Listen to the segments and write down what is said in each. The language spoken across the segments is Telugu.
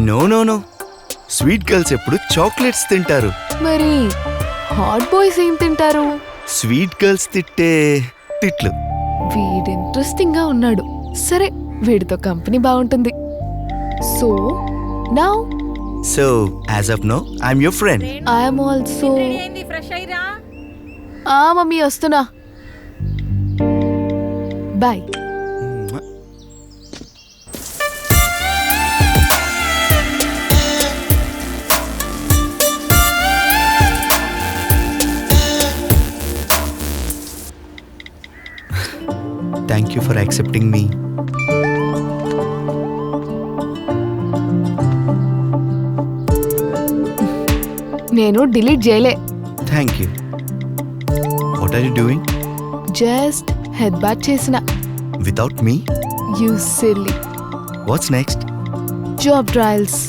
No no no, sweet girls ఎప్పుడు చాక్లెట్స్ తింటారు. మరి హాట్ బాయ్స్ ఏం తింటారు? స్వీట్ గర్ల్స్ తిట్టే తిట్లు. వీడు ఇంట్రెస్టింగ్ గా ఉన్నాడు. సరే, వీడితో కంపెనీ బాగుంటుంది. So now so as of now I'm your friend. I'm also. Fresh అయ్యిరా. మమ్మీ వస్తున్నా. Bye. Thank you for accepting me. నేను డిలీట్ చేయలే. Thank you. What are you doing? Just head bath చేసిన. Without me? You silly. What's next? Job trials.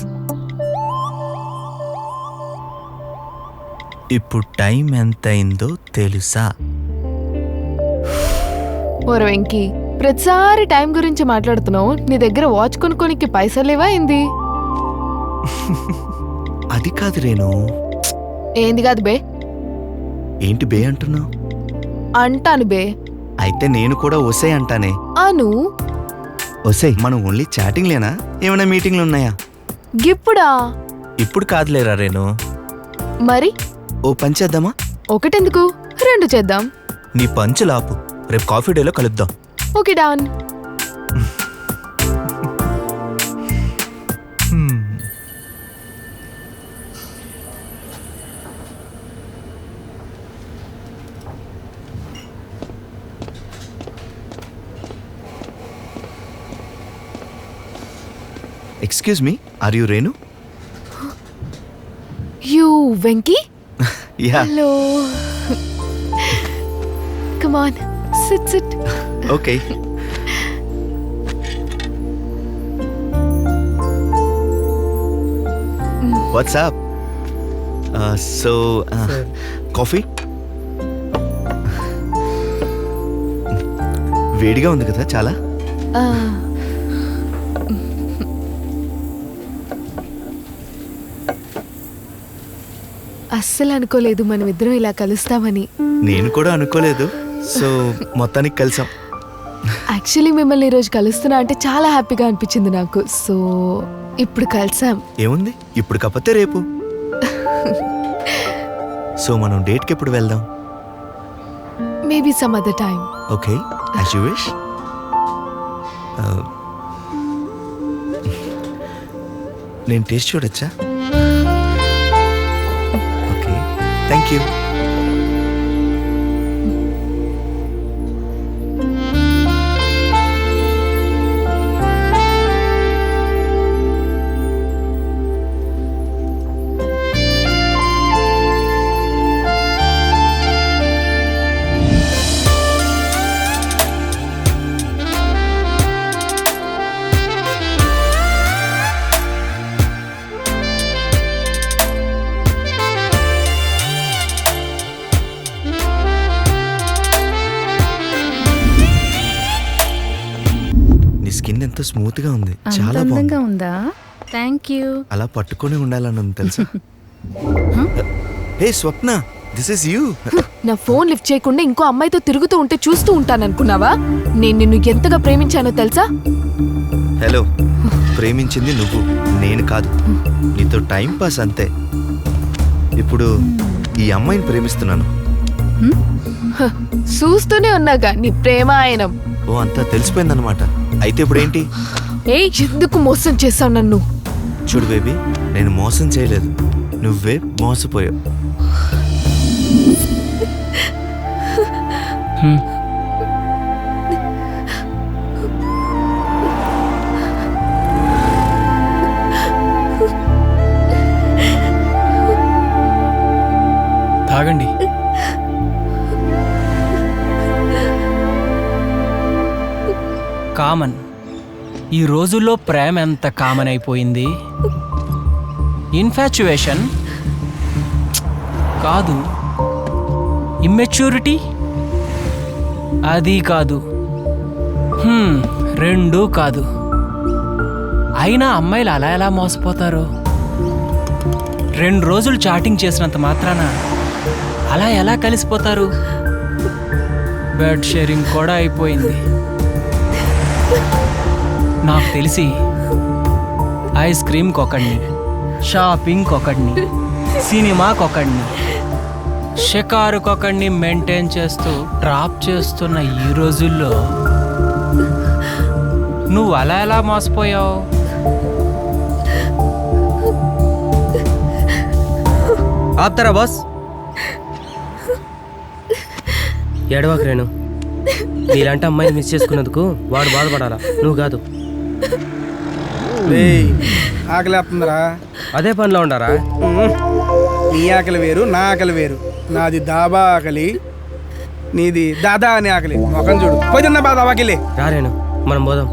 ఇప్పుడు టైం ఎంత అయిందో తెలుసా? ఓర వెంకీ, ప్రతిసారి టైం గురించి మాట్లాడుతున్నావు. నీ దగ్గర వాచ్ కొనుక్కోనికి పైసలు లేవా ఏంది? అది కాదు రేణు. ఏంది కాదు బే? ఏంటి బే అంటున్నావు? అంటాను బే. అయితే నేను కూడా ఒసే అంటానే. అను. ఒసే, మనం ఓన్లీ చాటింగ్ లేనా, ఏమైనా మీటింగ్లు ఉన్నాయా? గిప్పుడా? ఇప్పుడు కాదులేరా రేణు. మరి ఓ పని చేద్దామా? ఒకటెందుకు, 2 చేద్దాం. నీ పంచులాపు, రేపు కాఫీ డేలో కలుద్దాం. Okay done. Excuse me, are you Renu? You Venky? Yeah. Hello. Come on, sit sit. Okay. What's up? So coffee వేడిగా ఉంది కదా చాలా. అస్సలు అనుకోలేదు మనమిద్దరం ఇలా కలుస్తామని. నేను కూడా అనుకోలేదు. సో మొత్తానికి కలిసాం. యాక్చువల్లీ మిమ్మల్ని ఈరోజు కలుస్తున్నా అంటే చాలా హ్యాపీగా అనిపించింది నాకు. సో ఇప్పుడు కలిసాం. ఏముంది, ఇప్పుడు కాకపోతే రేపు. సో మనం డేట్కి ఎప్పుడు వెళ్దాం? Maybe some other time. Okay, as you wish. నేను టేస్ట్ చూడొచ్చా? Okay, thank you. స్కిన్ ఎంతో స్మూత్ గా ఉంది, చాలా అందంగా ఉందా? Thank you. అలా పట్టుకొని ఉండాలని ఉంది తెలుసా. హే స్వప్న, దిస్ ఇస్ యూ. నా ఫోన్ లిఫ్ట్ చేయకుండా ఇంకో అమ్మాయితో తిరుగుతూ ఉంటే చూస్తూ ఉంటాననుకున్నావా? నేను నిన్ను ఎంతగా ప్రేమించానో తెలుసా? హలో, ప్రేమించింది నువ్వు, నేను కాదు. నీతో టైం పాస్ అంతే. ఇప్పుడు ఈ అమ్మాయిని ప్రేమిస్తున్నాను. చూస్తూనే ఉన్నాగా నీ ప్రేమ ఆయనం. ఓ, అంతా తెలిసిపోయిందనమాట. అయితే ఇప్పుడు ఏంటి? ఎందుకు మోసం చేశావు నన్ను? చూడు బేబీ, నేను మోసం చేయలేదు, నువ్వే మోసపోయావు. తాగండి. కామన్. ఈ రోజుల్లో ప్రేమ ఎంత కామన్ అయిపోయింది. ఇన్ఫాచ్యుయేషన్ కాదు, ఇమ్మెచ్యూరిటీ అది కాదు, రెండూ కాదు. అయినా అమ్మాయిలు అలా ఎలా మోసపోతారు? 2 రోజులు చాటింగ్ చేసినంత మాత్రాన అలా ఎలా కలిసిపోతారు? బెడ్ షేరింగ్ కూడా అయిపోయింది. నాకు తెలిసి ఐస్ క్రీమ్కి ఒకడిని, షాపింగ్కి ఒకడిని, సినిమాకొకడిని, షికారుకొకడిని మెయింటైన్ చేస్తూ డ్రాప్ చేస్తున్న ఈ రోజుల్లో నువ్వు అలా ఎలా మోసపోయావు? ఆప్తారా బాస్? ఏడవాకు రేణు, నీలాంటి అమ్మాయిని మిస్ చేసుకున్నందుకు వాడు బాధపడాలా, నువ్వు కాదు. ఆకలేస్తుందిరా. అదే పనిలో ఉండారా? నీ ఆకలి వేరు, నా ఆకలి వేరు. నాది దాబా ఆకలి, నీది దాదా అని ఆకలి. మొఖం చూడు. పోతున్నా బా దాబాకెళ్ళి. రా రేణు, మనం పోదాం.